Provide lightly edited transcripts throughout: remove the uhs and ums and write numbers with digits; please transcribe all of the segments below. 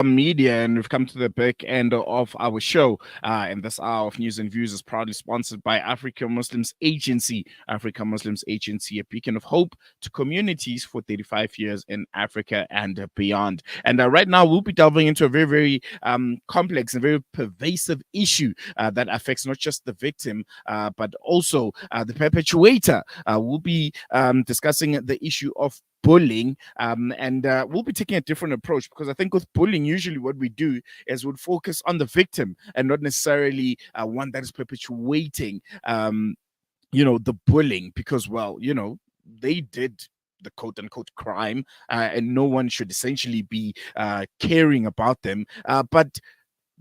Media, and we've come to the back end of our show. And this hour of news and views is proudly sponsored by African Muslims Agency. African Muslims Agency, a beacon of hope to communities for 35 years in Africa and beyond. And right now, we'll be delving into a very, very complex and very pervasive issue that affects not just the victim, but also the perpetuator. We'll be discussing the issue of bullying, and we'll be taking a different approach, because I think with bullying, usually what we do is we'd focus on the victim and not necessarily one that is perpetuating the bullying, because, well, they did the quote unquote crime, and no one should essentially be caring about them, but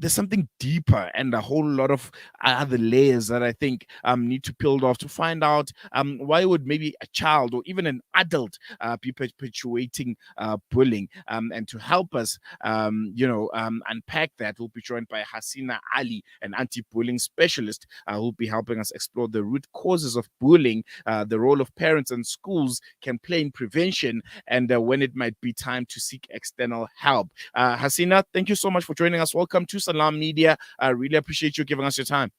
there's something deeper and a whole lot of other layers that I think need to peel off to find out why would maybe a child or even an adult be perpetuating bullying. And to help us, unpack that, we'll be joined by Haseena Ali, an anti-bullying specialist, who'll be helping us explore the root causes of bullying, the role of parents and schools can play in prevention, and when it might be time to seek external help. Haseena, thank you so much for joining us. Welcome to Salam Media. I really appreciate you giving us your time.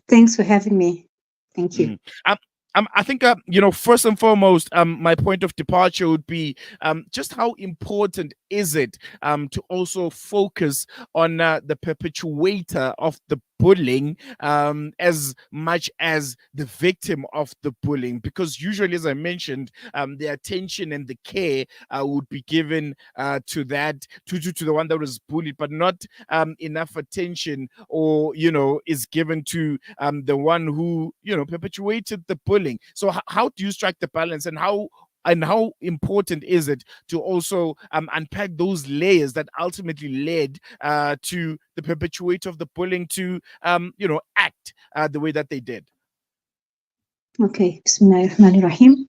Thanks for having me. Thank you. I think, first and foremost, my point of departure would be just how important is it to also focus on the perpetuator of the bullying as much as the victim of the bullying, because usually, as I mentioned, the attention and the care would be given to the one that was bullied, but not enough attention or is given to the one who perpetuated the bullying. So how do you strike the balance, and how important is it to also unpack those layers that ultimately led to the perpetuator of the bullying to act the way that they did? Okay, Bismillahirrahmanirrahim.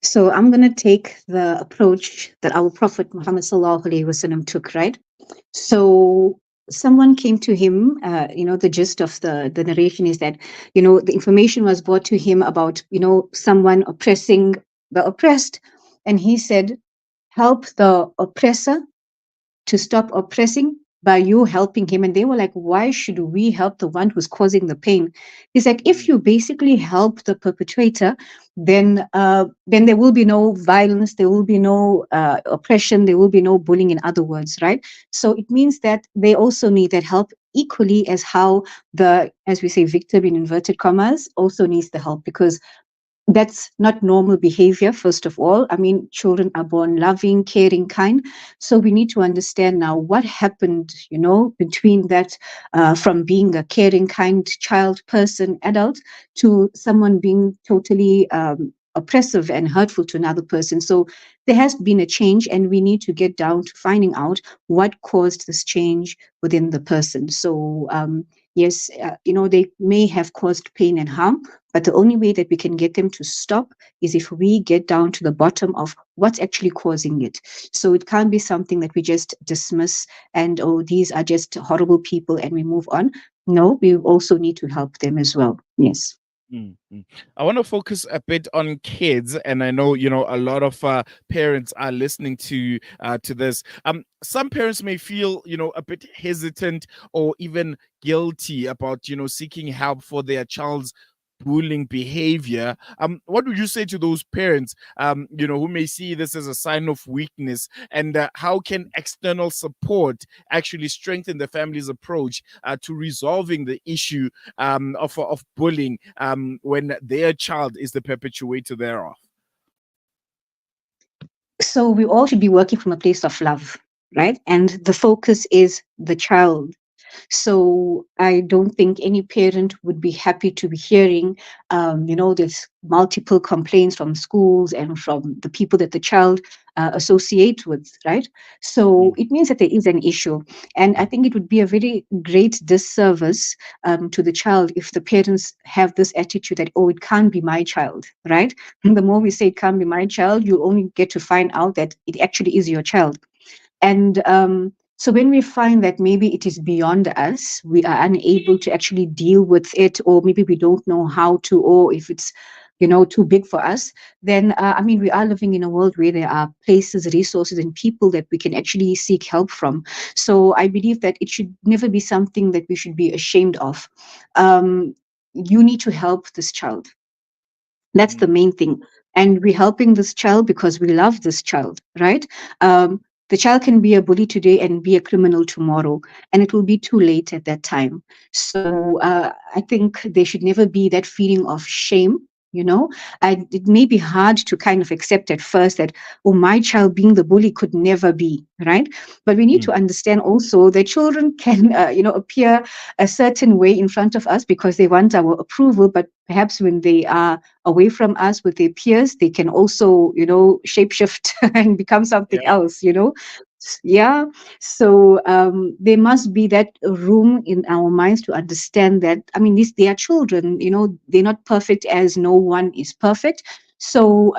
So I'm going to take the approach that our Prophet Muhammad sallallahu alaihi wasallam took, right? So someone came to him, the gist of the narration is that, the information was brought to him about, someone oppressing the oppressed. And he said, help the oppressor to stop oppressing by you helping him. And they were like, why should we help the one who's causing the pain? He's like, if you basically help the perpetrator, then there will be no violence, there will be no oppression, there will be no bullying, in other words, right? So it means that they also need that help equally as how as we say, victim in inverted commas also needs the help, because that's not normal behavior, first of all. I mean, children are born loving, caring, kind. So we need to understand now what happened, between that, from being a caring, kind child, person, adult, to someone being totally oppressive and hurtful to another person. So there has been a change, and we need to get down to finding out what caused this change within the person. So yes, they may have caused pain and harm, but the only way that we can get them to stop is if we get down to the bottom of what's actually causing it. So it can't be something that we just dismiss and, oh, these are just horrible people, and we move on. No, we also need to help them as well. Yes. Mm-hmm. I want to focus a bit on kids, and I know a lot of parents are listening to this. Some parents may feel a bit hesitant or even guilty about seeking help for their child's bullying behavior. What would you say to those parents who may see this as a sign of weakness, and how can external support actually strengthen the family's approach to resolving the issue of bullying when their child is the perpetuator thereof? So we all should be working from a place of love, right? And the focus is the child. So I don't think any parent would be happy to be hearing, there's multiple complaints from schools and from the people that the child associate with, right? So it means that there is an issue. And I think it would be a very great disservice to the child if the parents have this attitude that, oh, it can't be my child, right? And the more we say it can't be my child, you only get to find out that it actually is your child. And so when we find that maybe it is beyond us, we are unable to actually deal with it, or maybe we don't know how to, or if it's too big for us, then I mean, we are living in a world where there are places, resources, and people that we can actually seek help from. So I believe that it should never be something that we should be ashamed of. um, you need to help this child. That's the mm, main thing. And we're helping this child because we love this child, right? The child can be a bully today and be a criminal tomorrow, and it will be too late at that time. So I think there should never be that feeling of shame. It may be hard to kind of accept at first that, oh, my child being the bully could never be, right? But we need to mm. understand also that children can, appear a certain way in front of us because they want our approval, but perhaps when they are away from us with their peers, they can also, shapeshift and become something Yeah. else, Yeah. So there must be that room in our minds to understand that, I mean, they are children, they're not perfect, as no one is perfect. So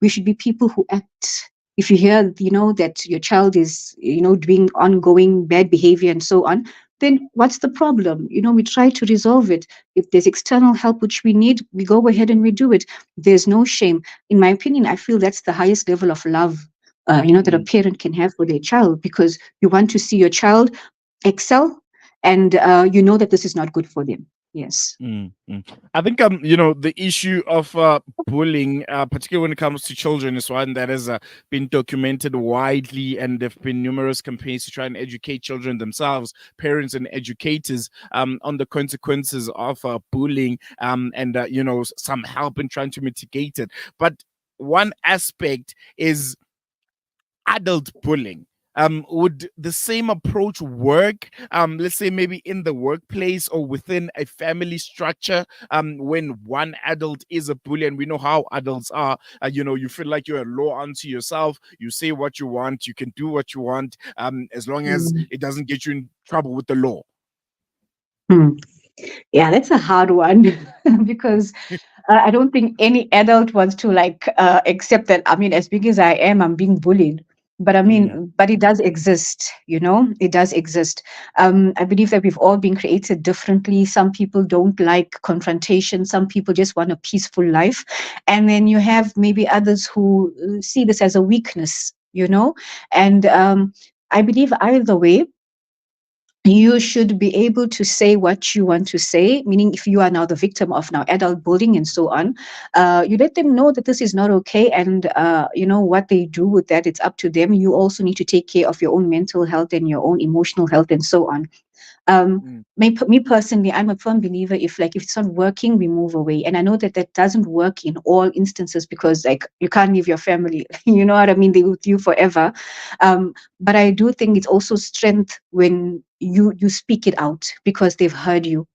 we should be people who act. If you hear, that your child is, doing ongoing bad behavior and so on, then what's the problem? We try to resolve it. If there's external help which we need, we go ahead and we do it. There's no shame. In my opinion, I feel that's the highest level of love, that a Mm. parent can have for their child, because you want to see your child excel, and you know that this is not good for them. Yes. Mm, mm. I think the issue of bullying, particularly when it comes to children, is one that has been documented widely, and there've been numerous campaigns to try and educate children themselves, parents and educators, on the consequences of bullying, and some help in trying to mitigate it. But one aspect is adult bullying. Would the same approach work? Let's say maybe in the workplace or within a family structure. When one adult is a bully, and we know how adults are. You feel like you're a law unto yourself. You say what you want. You can do what you want. As long as Mm. it doesn't get you in trouble with the law. Hmm. Yeah, that's a hard one because I don't think any adult wants to like accept that. I mean, as big as I am, I'm being bullied. But I Mm, mean, but it does exist, it does exist. I believe that we've all been created differently. Some people don't like confrontation. Some people just want a peaceful life. And then you have maybe others who see this as a weakness, and I believe either way, you should be able to say what you want to say, meaning if you are now the victim of now adult bullying and so on, you let them know that this is not okay, and what they do with that, it's up to them. You also need to take care of your own mental health and your own emotional health and so on. mm, Me personally, I'm a firm believer, if it's not working, we move away. And I know that that doesn't work in all instances, because like you can't leave your family, you know what I mean? They're with you forever. But I do think it's also strength when you speak it out because they've heard you.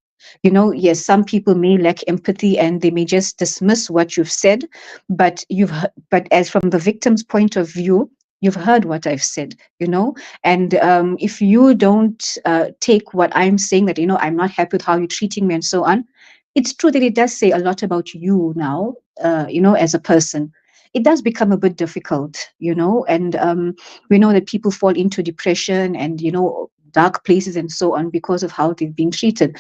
Yes, some people may lack empathy and they may just dismiss what you've said, but as from the victim's point of view, you've heard what I've said, and if you don't take what I'm saying, that I'm not happy with how you're treating me and so on, it's true that it does say a lot about you now, as a person. It does become a bit difficult, and we know that people fall into depression and dark places and so on because of how they've been treated.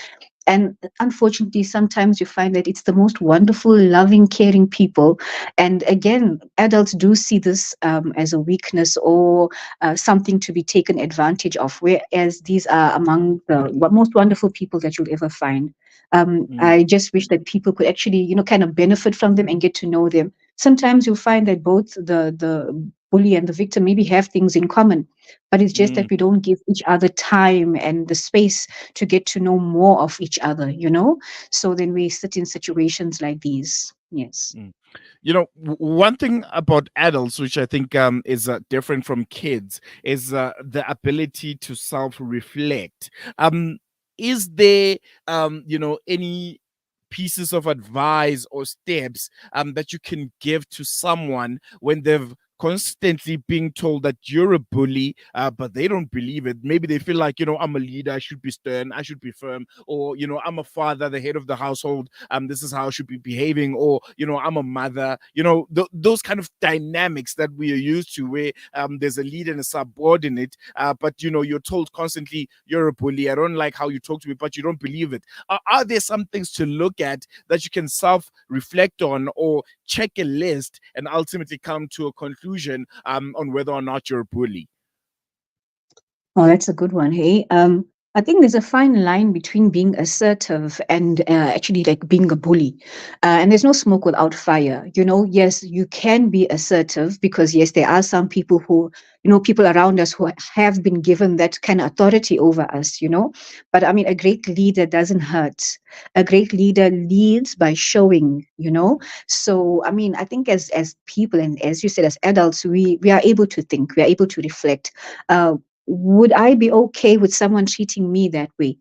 And unfortunately, sometimes you find that it's the most wonderful, loving, caring people. And again, adults do see this as a weakness or something to be taken advantage of, whereas these are among the most wonderful people that you'll ever find. mm, I just wish that people could actually, kind of benefit from them and get to know them. Sometimes you'll find that both the bully and the victim maybe have things in common, but it's just mm, that we don't give each other time and the space to get to know more of each other, so then we sit in situations like these. Yes. mm. One thing about adults, which I think is different from kids, is the ability to self-reflect. Um, is there any pieces of advice or steps that you can give to someone when they've constantly being told that you're a bully, but they don't believe it. Maybe they feel like, I'm a leader, I should be stern, I should be firm, or, I'm a father, the head of the household, this is how I should be behaving, or, I'm a mother, those kind of dynamics that we are used to, where there's a leader and a subordinate, but, you're told constantly, you're a bully, I don't like how you talk to me, but you don't believe it. Are there some things to look at that you can self reflect on, or check a list and ultimately come to a conclusion on whether or not you're a bully? Oh, that's a good one. Hey, I think there's a fine line between being assertive and actually like being a bully. And there's no smoke without fire. Yes, you can be assertive because, yes, there are some people who, people around us who have been given that kind of authority over us. But I mean, a great leader doesn't hurt. A great leader leads by showing. So, I mean, I think as people and as you said, as adults, we are able to think, we are able to reflect. Would I be okay with someone treating me that way?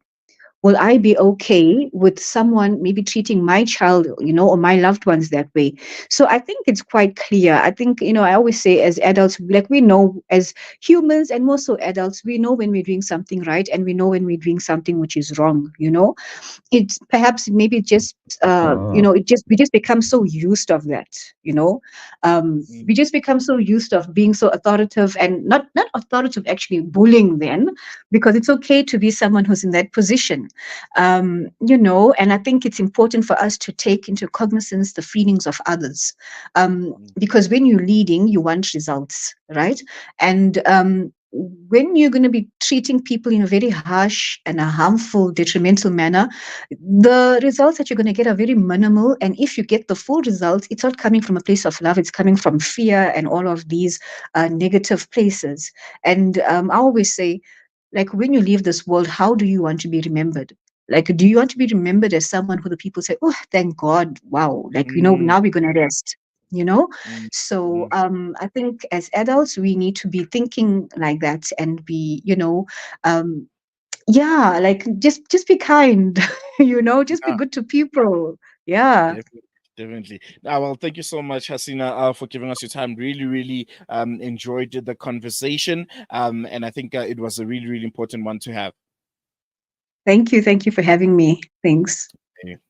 Will I be okay with someone maybe treating my child, or my loved ones that way? So I think it's quite clear. I think, I always say as adults, like we know as humans and more so adults, we know when we're doing something right and we know when we're doing something which is wrong. It's perhaps maybe just it just we just become so used of that you know Mm, we just become so used of being so authoritative and not authoritative, actually bullying then, because it's okay to be someone who's in that position. And I think it's important for us to take into cognizance the feelings of others, mm, because when you're leading you want results, right? And when you're going to be treating people in a very harsh and a harmful, detrimental manner, the results that you're going to get are very minimal. And if you get the full results, it's not coming from a place of love, it's coming from fear and all of these negative places. And I always say, like, when you leave this world, how do you want to be remembered? Like, do you want to be remembered as someone who the people say, oh, thank God, wow, like, mm, now we're going to rest? you know mm, so mm. I think as adults we need to be thinking like that and be, um yeah, like just be kind, just be Yeah, good to people. Yeah. definitely. Definitely. Well, thank you so much, Hasina, for giving us your time. Really, really enjoyed the conversation. And I think it was a really, really important one to have. Thank you for having me. Thanks.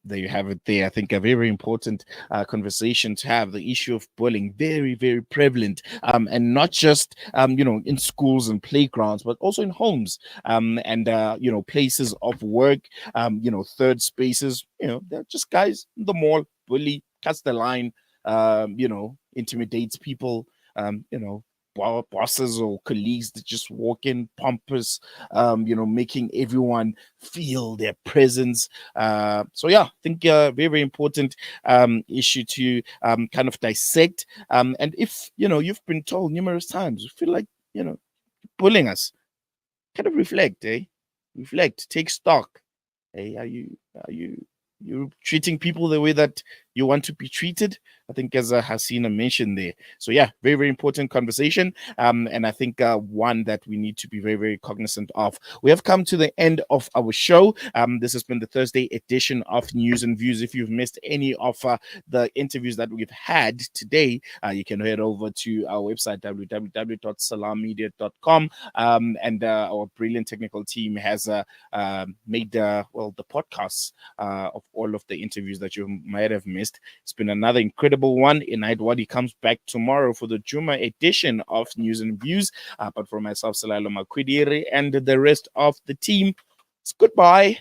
There you have it there. I think a very important conversation to have. The issue of bullying, very, very prevalent, and not just in schools and playgrounds, but also in homes, and places of work, third spaces. They're just guys in the mall, bully, cuts the line, intimidates people, bosses or colleagues that just walk in pompous, making everyone feel their presence. So yeah, I think very, very important issue to kind of dissect. And if you've been told numerous times, you feel like bullying us, kind of reflect, reflect, take stock. Hey, are you treating people the way that you want to be treated? I think as Hasina mentioned there. So yeah, very, very important conversation. And I think one that we need to be very, very cognizant of. We have come to the end of our show. This has been the Thursday edition of News and Views. If you've missed any of the interviews that we've had today, you can head over to our website www.salammedia.com. And our brilliant technical team has made the podcasts of all of the interviews that you might have missed. It's been another incredible one. Inaid Wadi comes back tomorrow for the Juma edition of News and Views. But for myself, Salalo Makwidiri, and the rest of the team, it's goodbye.